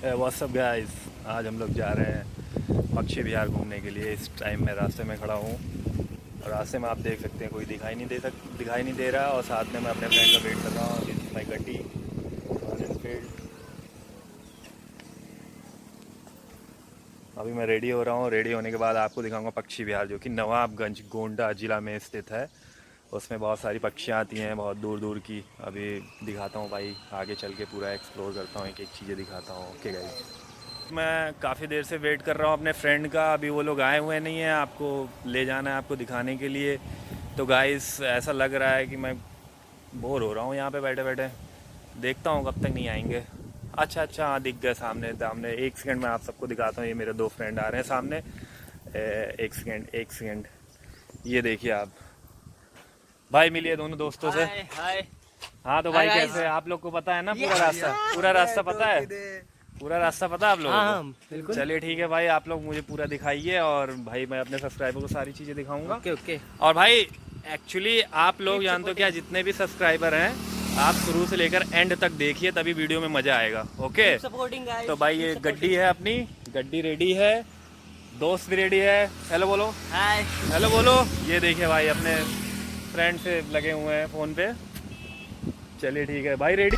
WhatsApp guys, आज हम लोग जा रहे हैं पक्षी विहार घूमने के लिए। इस टाइम मैं रास्ते में खड़ा हूँ और रास्ते में आप देख सकते हैं कोई दिखाई नहीं दे रहा। और साथ में मैं अपने फ्रेंड का वेट कर रहा हूँ। दिस माई गड्डी फील्ड। अभी मैं रेडी हो रहा हूँ। रेडी होने के बाद आपको दिखाऊंगा पक्षी विहार, जो कि नवाबगंज गोंडा ज़िला में स्थित है। उसमें बहुत सारी पक्षियाँ आती हैं, बहुत दूर दूर की। अभी दिखाता हूँ भाई, आगे चल के पूरा एक्सप्लोर करता हूँ, एक एक चीज़ें दिखाता हूँ। ओके गाइस, मैं काफ़ी देर से वेट कर रहा हूँ अपने फ्रेंड का। अभी वो लोग आए हुए नहीं हैं, आपको ले जाना है, आपको दिखाने के लिए। तो गाइस ऐसा लग रहा है कि मैं बोर हो रहा हूँ यहाँ पे बैठे बैठे। देखता हूँ कब तक नहीं आएंगे। अच्छा हाँ, दिख गए सामने सामने। एक सेकंड में आप सबको दिखाता हूँ। ये मेरे दो फ्रेंड आ रहे हैं सामने। एक सेकंड, ये देखिए आप। भाई मिलिए दोनों दोस्तों से। हाय। हाँ तो भाई कैसे, आप लोग को पता है ना पूरा रास्ता पता है? पूरा रास्ता पता है आप लोगों को? बिल्कुल। चलिए ठीक है भाई, आप लोग मुझे पूरा दिखाइए और भाई मैं अपने सब्सक्राइबर को सारी चीज़ें दिखाऊंगा। ओके। और भाई एक्चुअली आप लोग जानते हो क्या, जितने भी सब्सक्राइबर हैं आप शुरू से लेकर एंड तक देखिए, तभी वीडियो में मज़ा आएगा। ओके तो भाई ये गड्डी है अपनी, गड्डी रेडी है, दोस्त भी रेडी है। हेलो बोलो। हाय। हेलो बोलो। ये देखिए भाई अपने फ्रेंड से लगे हुए हैं फ़ोन पे। चलिए ठीक है भाई, रेडी।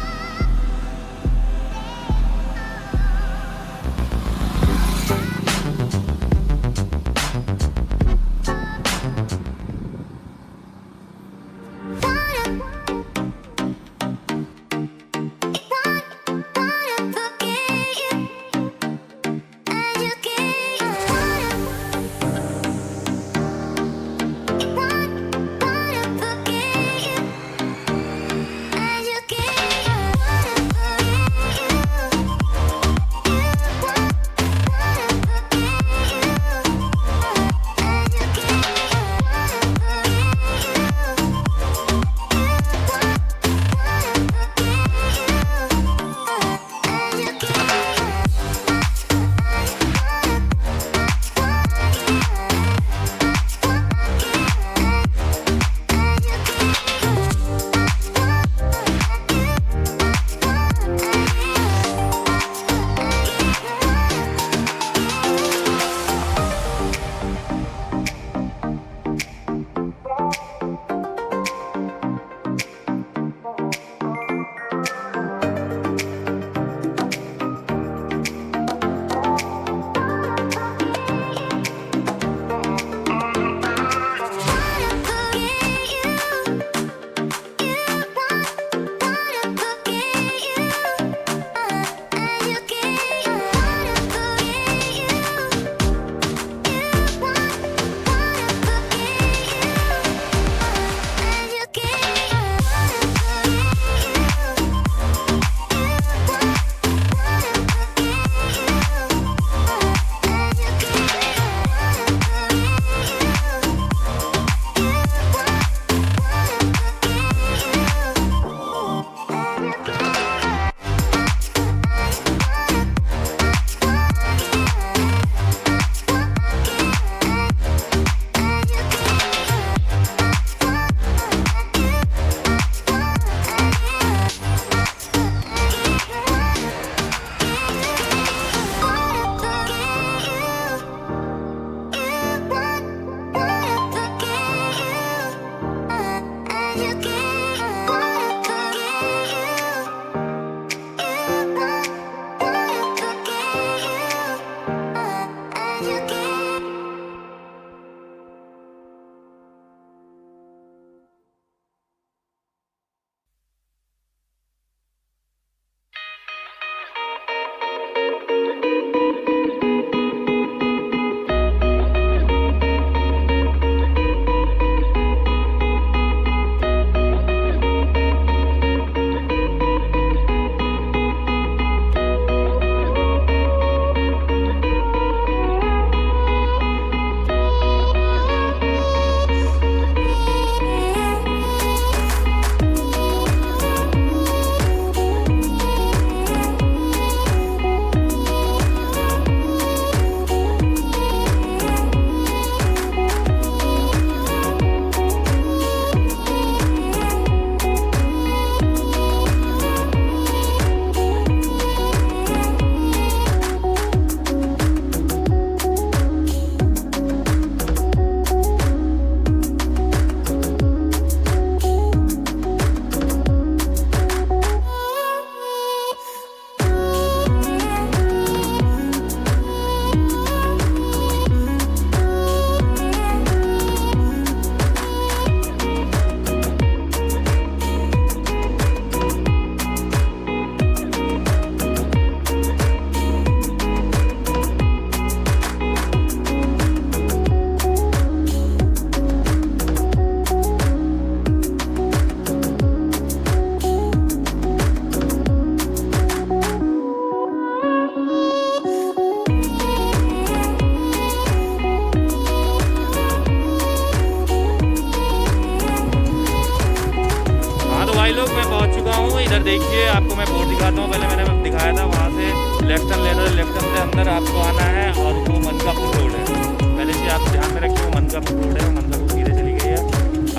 इधर देखिए, आपको मैं बोर्ड दिखाता हूँ। पहले मैंने दिखाया था, वहाँ से लेफ्ट टर्न लेना है, लेफ्ट टर्न से अंदर आपको आना है और वो मनकापुर रोड है। पहले से आप ध्यान में रखिए, वो मनकापुर रोड है, मनकापुर सीधे चली गई है।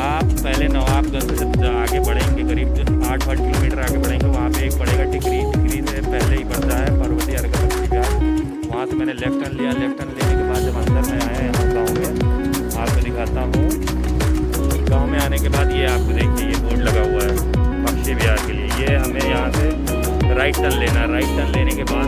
आप पहले नवाबगंज से जब आगे बढ़ेंगे, करीब 8-8 किलोमीटर आगे बढ़ेंगे, वहाँ पे एक पड़ेगा टिकरी। टिकरी से पहले ही पड़ता है पार्वती अर्घा पक्षी विहार। वहाँ से मैंने लेफ्ट टर्न लिया। लेफ्ट टर्न लेने के बाद जब अंदर में आए यहाँ गाँव में, आपको दिखाता हूँ। गाँव में आने के बाद ये आपको देखिए, ये बोर्ड लगा हुआ है पक्षी विहार के लिए। ये हमें यहाँ से राइट टर्न लेना है। राइट टर्न लेने के बाद